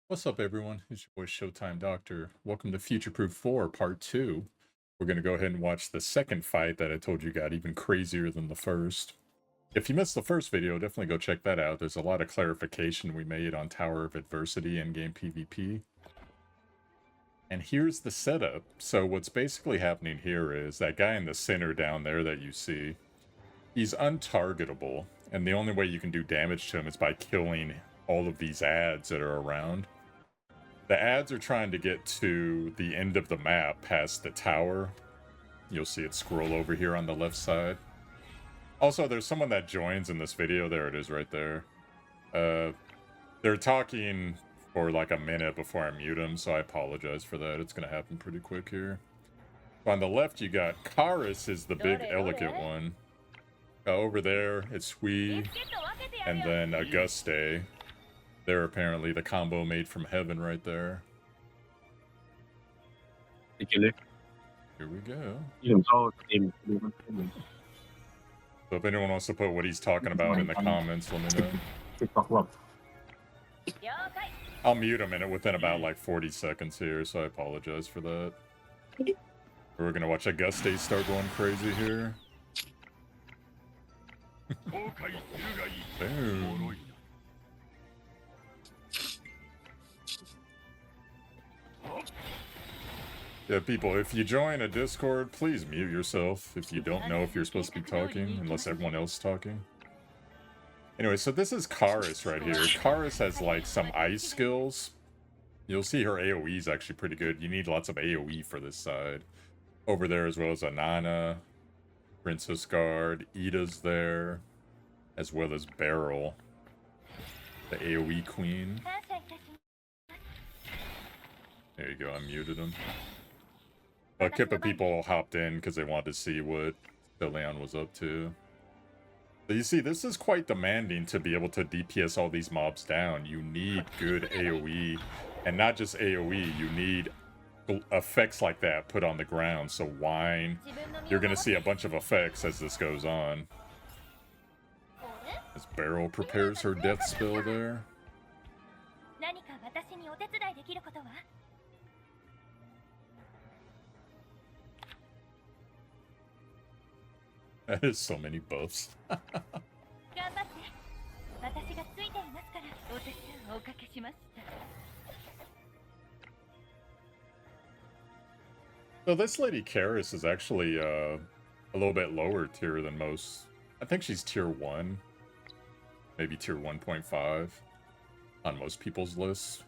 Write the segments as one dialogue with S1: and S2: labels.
S1: What's up, everyone? It's your boy Showtime Doctor. Welcome to Future Proof 4, Part 2. We're going to go ahead and watch the second fight that I told you got even crazier than the first. If you missed the first video, definitely go check that out. There's a lot of clarification we made on Tower of Adversity and game PvP. And here's the setup. So what's basically happening here is that guy in the center down there that you see, he's untargetable. And the only way you can do damage to him is by killing all of these ads that are around. The ads are trying to get to the end of the map past the tower. You'll see it scroll over here on the left side. Also, there's someone that joins in this video. There it is right there. They're talking for like a minute before I mute them, so I apologize for that. It's going to happen pretty quick here. On the left, you got Karis is the big elegant one. Over there, it's Hui, and then Auguste. They're apparently the combo made from heaven right there. Here we go. So if anyone wants to put what he's talking about in the comments, let me know. I'll mute him within about like 40 seconds here, so I apologize for that. We're gonna watch Auguste start going crazy here. Boom. Yeah, people, if you join a Discord, please mute yourself if you don't know if you're supposed to be talking, unless everyone else is talking. Anyway, so this is Karis right here. Karis has, like, some ice skills. You'll see her AoE is actually pretty good. You need lots of AoE for this side. Over there, as well as Anana, Princess Guard, Ida's there, as well as Beryl, the AoE queen. There you go, I muted him. A couple of people hopped in because they wanted to see what Leon was up to. So you see, this is quite demanding to be able to DPS all these mobs down. You need good AoE, and not just AoE, you need effects like that put on the ground. So whine, you're going to see a bunch of effects as this goes on. As Beryl prepares her death spell there. That is so many buffs. So this lady Karis is actually a little bit lower tier than most. I think she's tier 1. Maybe tier 1.5 on most people's lists.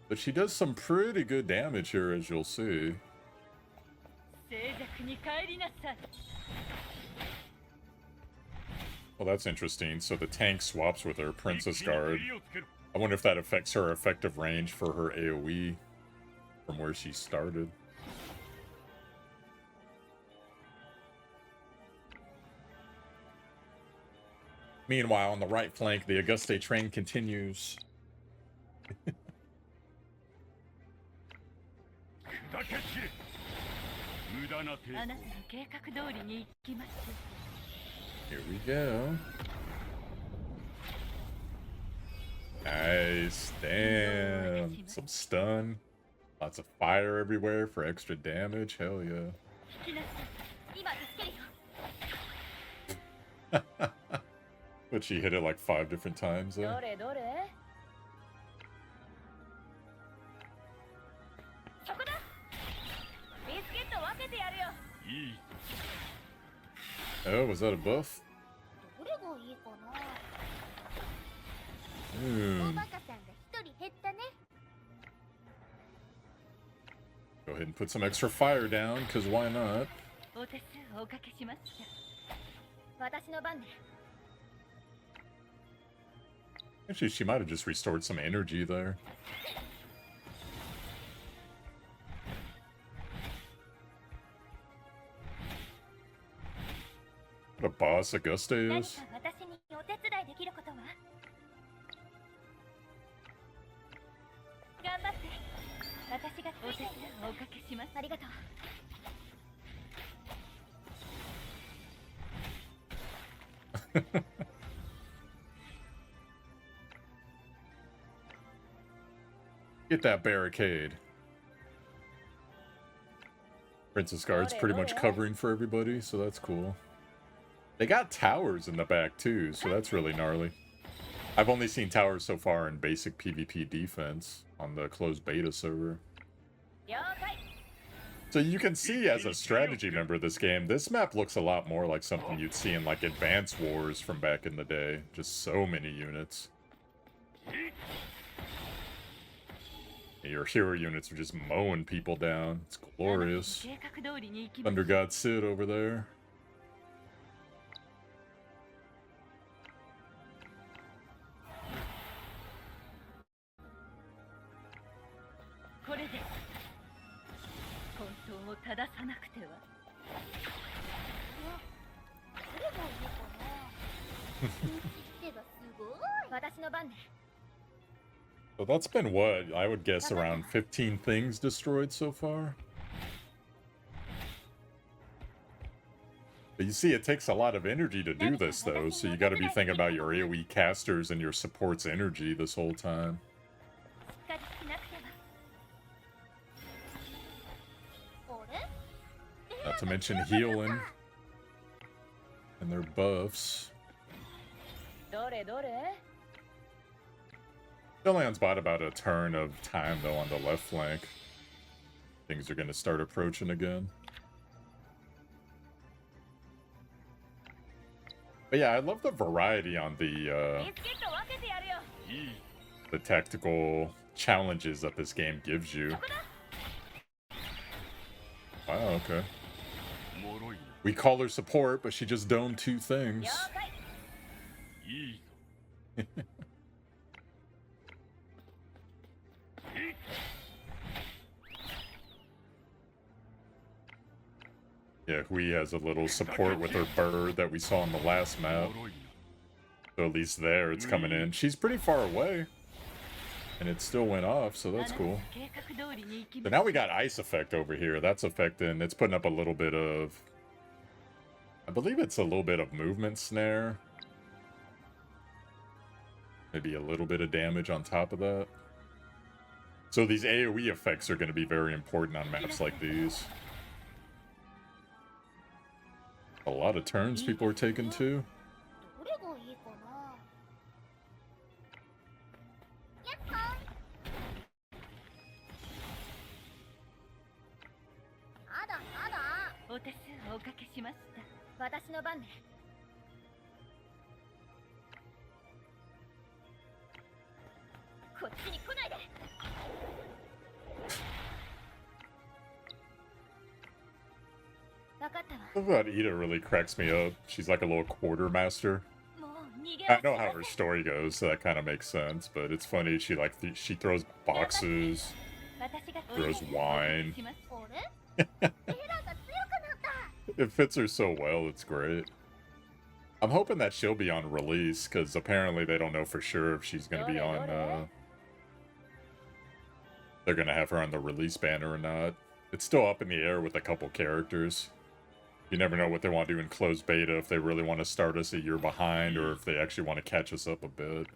S1: But she does some pretty good damage here, as you'll see. Well, that's interesting. So the tank swaps with her Princess Guard. I wonder if that affects her effective range for her AoE from where she started. Meanwhile, on the right flank, the Auguste train continues. Here we go. Nice. Damn. Some stun. Lots of fire everywhere for extra damage. Hell yeah. But she hit it like 5 different times though. Oh, was that a buff? Go ahead and put some extra fire down, because why not? Actually, she might have just restored some energy there. What a boss Auguste is. Get that barricade. Princess Guard's pretty much covering for everybody, so that's cool. They got towers in the back too, so that's really gnarly. I've only seen towers so far in basic PvP defense on the closed beta server. So you can see as a strategy member of this game, this map looks a lot more like something you'd see in like Advance Wars from back in the day. Just so many units. Your hero units are just mowing people down. It's glorious. Thunder God Sid over there. So that's been what? I would guess around 15 things destroyed so far. But you see, it takes a lot of energy to do this, though, so you gotta be thinking about your AoE casters and your support's energy this whole time. Not to mention healing. And their buffs. Dillion's bought about a turn of time, though, on the left flank. Things are gonna start approaching again. But yeah, I love the variety on the tactical challenges that this game gives you. Wow, okay. We call her support, but she just domed 2 things. Yeah, Hui has a little support with her bird that we saw in the last map. So at least there, it's coming in. She's pretty far away. And it still went off, so that's cool. So now we got ice effect over here. That's affecting, it's putting up a little bit of... I believe it's a little bit of movement snare. Maybe a little bit of damage on top of that. So these AoE effects are going to be very important on maps like these. A lot of turns people are taking too. I love that Ida really cracks me up. She's like a little quartermaster. I know how her story goes, so that kind of makes sense. But it's funny. She like she throws boxes, throws wine. It fits her so well. It's great. I'm hoping that she'll be on release because apparently they don't know for sure if she's going to be on. They're going to have her on the release banner or not. It's still up in the air with a couple characters. You never know what they want to do in closed beta, if they really want to start us a year behind or if they actually want to catch us up a bit.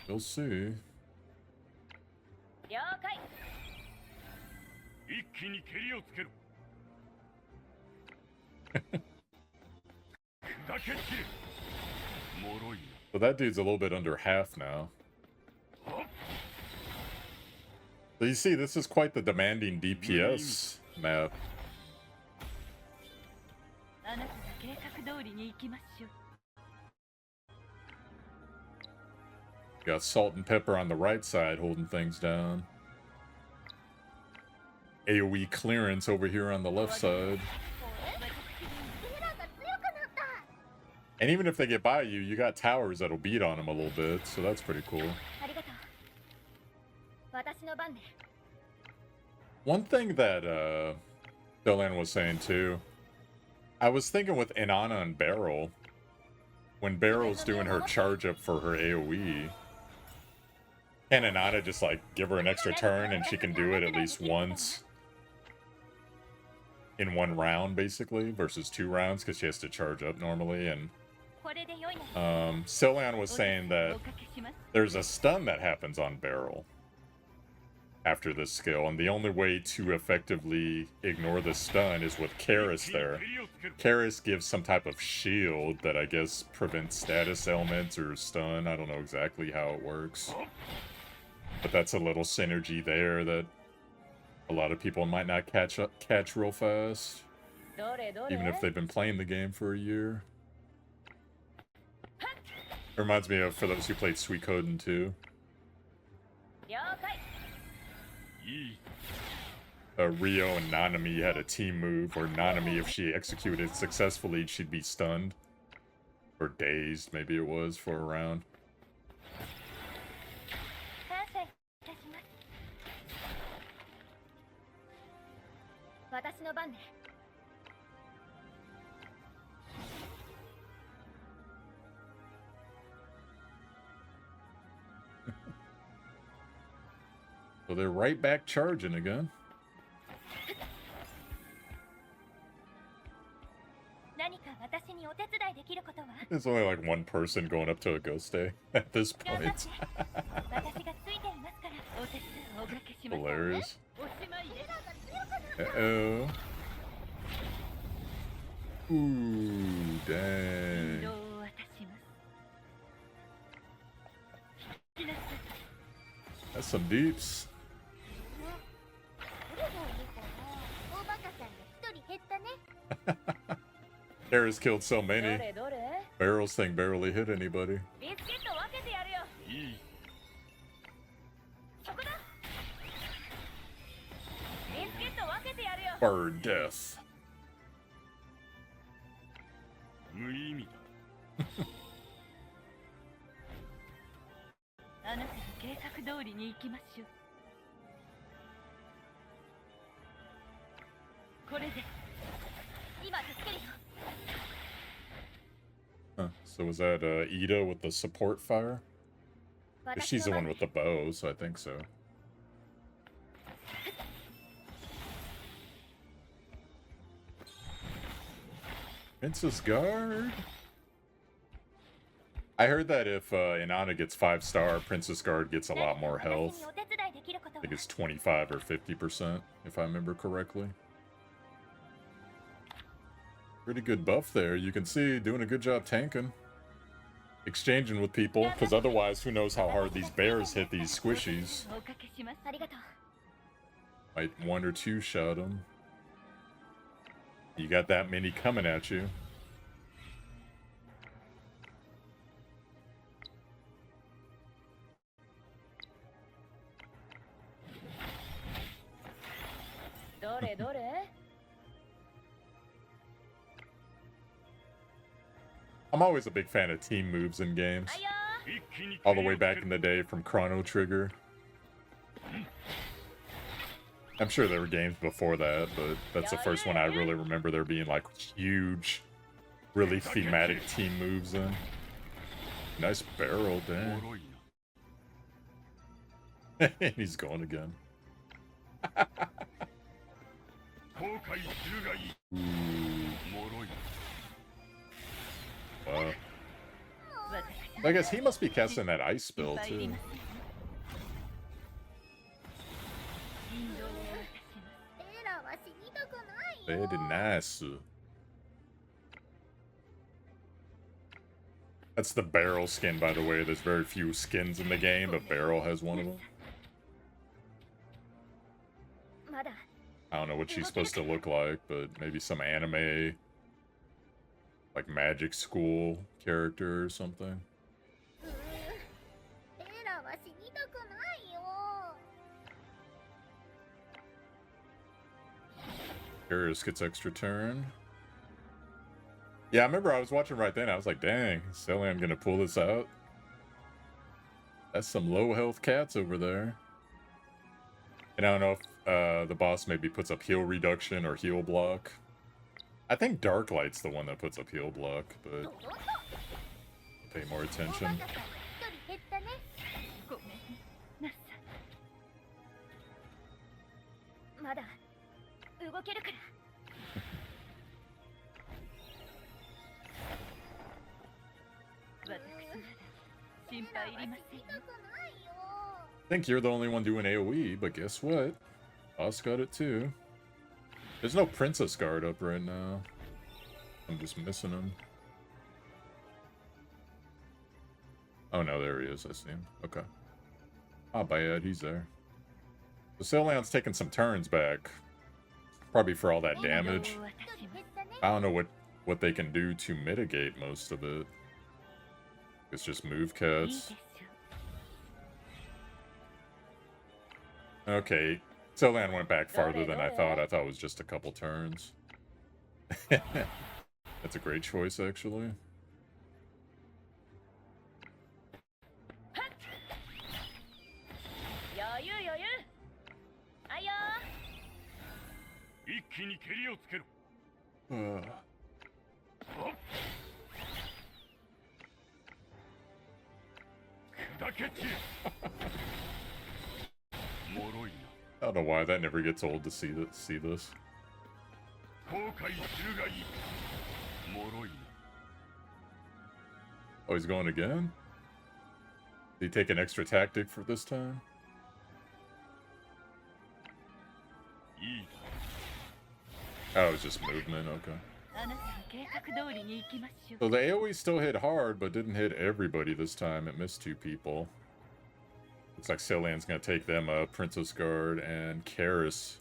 S1: We'll see. So that dude's a little bit under half now. So you see, this is quite the demanding DPS map. Got Salt and Pepper on the right side holding things down. AoE clearance over here on the left side. And even if they get by you, you got towers that'll beat on them a little bit, so that's pretty cool. One thing that Dylan was saying too, I was thinking with Inanna and Beryl, when Beryl's doing her charge up for her AoE, can Inanna just like give her an extra turn and she can do it at least once in one round basically versus 2 rounds because she has to charge up normally. And Silian was saying that there's a stun that happens on Beryl after this skill, and the only way to effectively ignore the stun is with Karis there. Karis gives some type of shield that I guess prevents status elements or stun. I don't know exactly how it works. But that's a little synergy there that a lot of people might not catch real fast. Even if they've been playing the game for a year. It reminds me of, for those who played Suikoden 2. Rio and Nanami had a team move where Nanami, if she executed successfully, she'd be stunned. Or dazed, maybe it was, for a round. So they're right back charging again. There's only like one person going up to a ghost day at this point. Hilarious. Uh-oh. Ooh, dang. That's some deeps. Karis killed so many. Barrel's thing barely hit anybody. Bird death. Huh, so was that Ida with the support fire? She's the one with the bow, so I think so. Princess Guard? I heard that if Inanna gets 5-star, Princess Guard gets a lot more health. I think it's 25 or 50%, if I remember correctly. Pretty good buff there. You can see doing a good job tanking. Exchanging with people, because otherwise who knows how hard these bears hit these squishies. Might 1 or 2 shot them. You got that many coming at you. I'm always a big fan of team moves in games. All the way back in the day from Chrono Trigger. I'm sure there were games before that, but that's the first one I really remember there being like huge, really thematic team moves in. Nice barrel, dang. And he's going again. I guess he must be casting that ice spell too. Very nice. That's the barrel skin, by the way. There's very few skins in the game, but barrel has one of them. I don't know what she's supposed to look like, but maybe some anime, like magic school character or something. Karis gets extra turn. Yeah, I remember I was watching right then. I was like, dang, is Celian gonna pull this out? That's some low health cats over there. And I don't know if the boss maybe puts up heal reduction or heal block. I think Darklight's the one that puts up heal block, but pay more attention. think you're the only one doing AoE, but guess what? Us got it too. There's no Princess Guard up right now. I'm just missing him. Oh no, there he is. I see him. Okay. Not bad, he's there. The Cylon's taking some turns back. Probably for all that damage. I don't know what they can do to mitigate most of it. It's just move cuts. Okay, Cylon went back farther than I thought. I thought it was just a couple turns. That's a great choice, actually. I don't know why that never gets old to see this. Oh, he's going again? Did he take an extra tactic for this time? Oh, it was just movement, okay. So the AoE still hit hard, but didn't hit everybody this time. It missed 2 people. Looks like Cylon's gonna take them up, Princess Guard and Karis,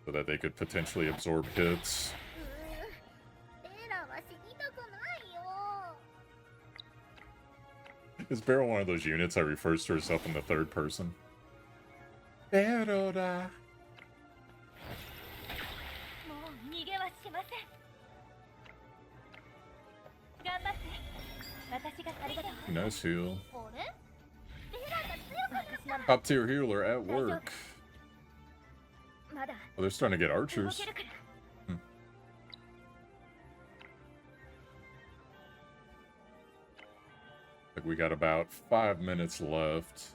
S1: so that they could potentially absorb hits. Is Beryl one of those units that refers to herself in the third person? Beryl. Nice heal. Top tier healer at work. Oh, they're starting to get archers. Like we got about 5 minutes left.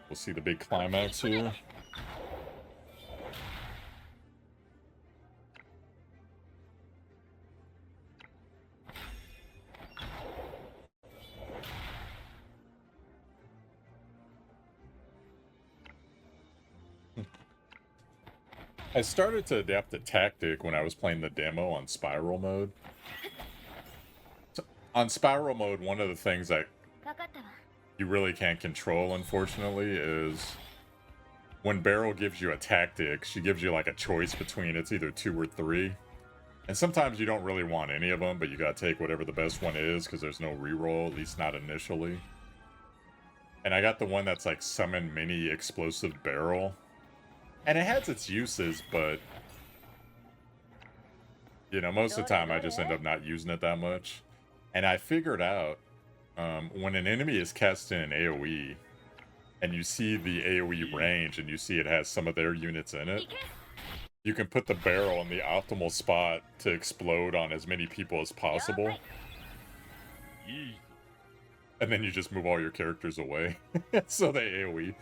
S1: We'll see the big climax here. I started to adapt the tactic when I was playing the demo on Spiral mode. So, on Spiral mode, one of the things that you really can't control, unfortunately, is when Beryl gives you a tactic, she gives you like a choice between it's either 2 or 3. And sometimes you don't really want any of them, but you gotta take whatever the best one is because there's no reroll, at least not initially. And I got the one that's like summon mini explosive barrel. And it has its uses, but you know, most of the time I just end up not using it that much. And I figured out when an enemy is casting an AoE and you see the AoE range and you see it has some of their units in it, you can put the barrel in the optimal spot to explode on as many people as possible. And then you just move all your characters away. So they AoE.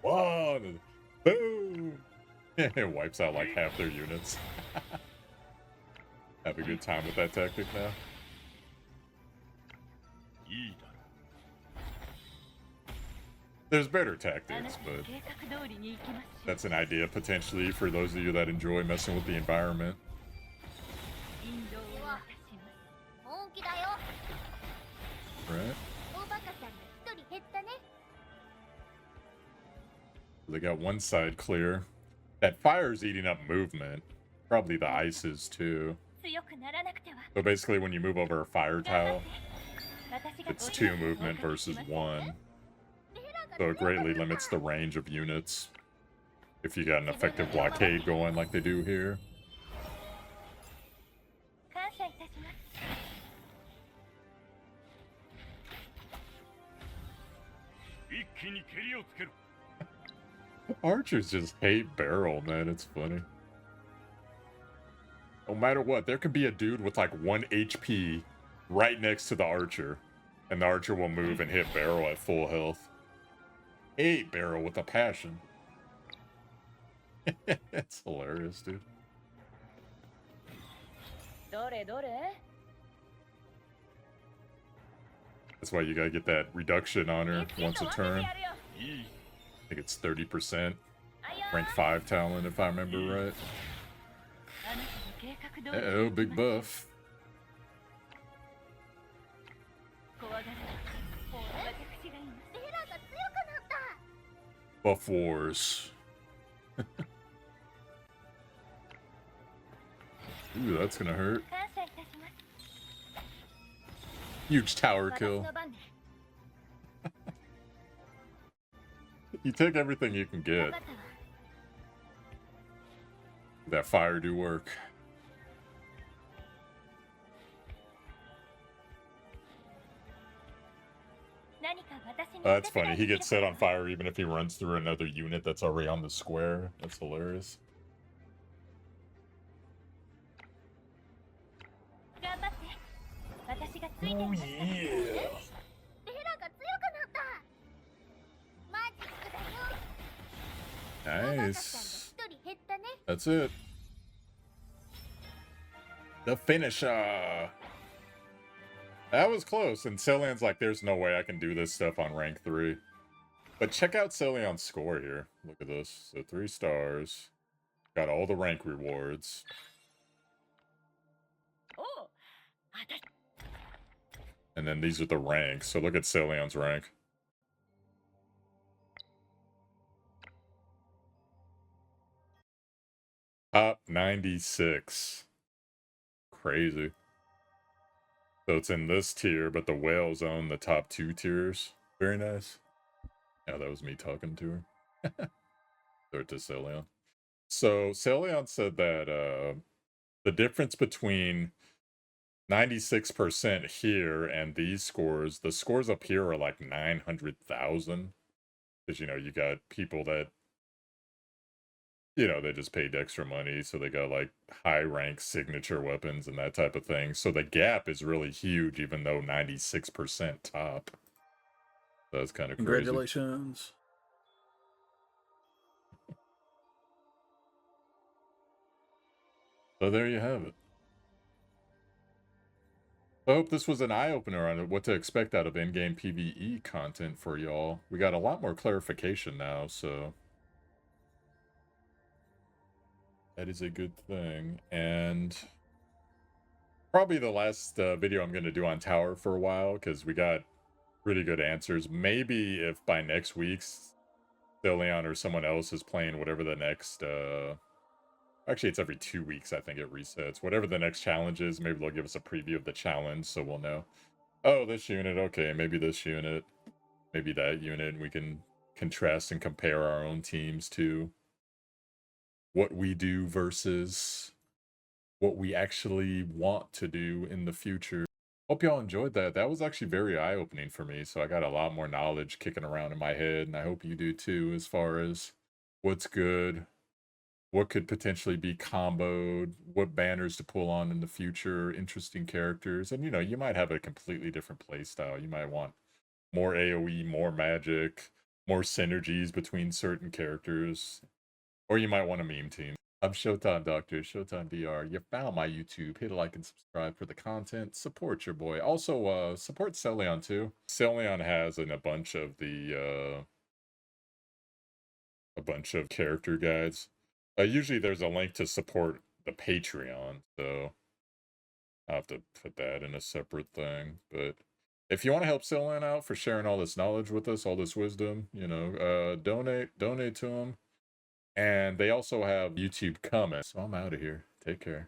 S1: One, boom! It wipes out like half their units. Have a good time with that tactic now. There's better tactics, but that's an idea potentially for those of you that enjoy messing with the environment. Right? They got one side clear. That fire's eating up movement. Probably the ice is too. So basically when you move over a fire tile, it's 2 movement versus 1. So it greatly limits the range of units if you got an effective blockade going like they do here. Archers just hate Beryl, man. It's funny. No matter what, there could be a dude with like 1 HP right next to the archer, and the archer will move and hit Beryl at full health. Hate Beryl with a passion. It's hilarious, dude. That's why you gotta get that reduction on her once a turn. think it's 30%. Rank 5 talent, if I remember right. Uh-oh, big buff. Buff wars. Ooh, that's gonna hurt. Huge tower kill. You take everything you can get. That fire do work. That's funny. He gets set on fire even if he runs through another unit that's already on the square. That's hilarious. Oh yeah. Nice. That's it. The finisher. That was close. And Celian's like, there's no way I can do this stuff on rank 3. But check out Celian's score here. Look at this. So 3 stars. Got all the rank rewards. And then these are the ranks. So look at Celian's rank. Top 96. Crazy. So it's in this tier, but the whales own the top 2 tiers. Very nice. Yeah, that was me talking to her. Or to Celian. So Celian said that the difference between 96% here and these scores, the scores up here are like 900,000. Because, you know, you got people that, you know, they just paid extra money, so they got like high rank signature weapons and that type of thing. So the gap is really huge, even though 96% top. That's kind of crazy.
S2: Congratulations.
S1: So there you have it. I hope this was an eye-opener on what to expect out of in-game PVE content for y'all. We got a lot more clarification now, so that is a good thing. And probably the last video I'm going to do on Tower for a while, because we got really good answers. Maybe if by next week's Celian or someone else is playing whatever the next... Actually, it's every 2 weeks, I think it resets. Whatever the next challenge is, maybe they'll give us a preview of the challenge, so we'll know. Oh, this unit, okay, maybe this unit, maybe that unit, and we can contrast and compare our own teams to what we do versus what we actually want to do in the future. Hope y'all enjoyed that. That was actually very eye-opening for me, so I got a lot more knowledge kicking around in my head, and I hope you do too, as far as what's good, what could potentially be comboed, what banners to pull on in the future, interesting characters. And, you know, you might have a completely different play style. You might want more AoE, more magic, more synergies between certain characters. Or you might want a meme team. I'm Showtime Doctor, Showtime VR. You found my YouTube. Hit a like and subscribe for the content. Support your boy. Also, support Celian too. Celian has in a bunch of the, a bunch of character guides. Usually there's a link to support the Patreon, so I'll have to put that in a separate thing. But if you want to help Celian out for sharing all this knowledge with us, all this wisdom, you know, donate to him. And they also have YouTube comments. So I'm out of here. Take care.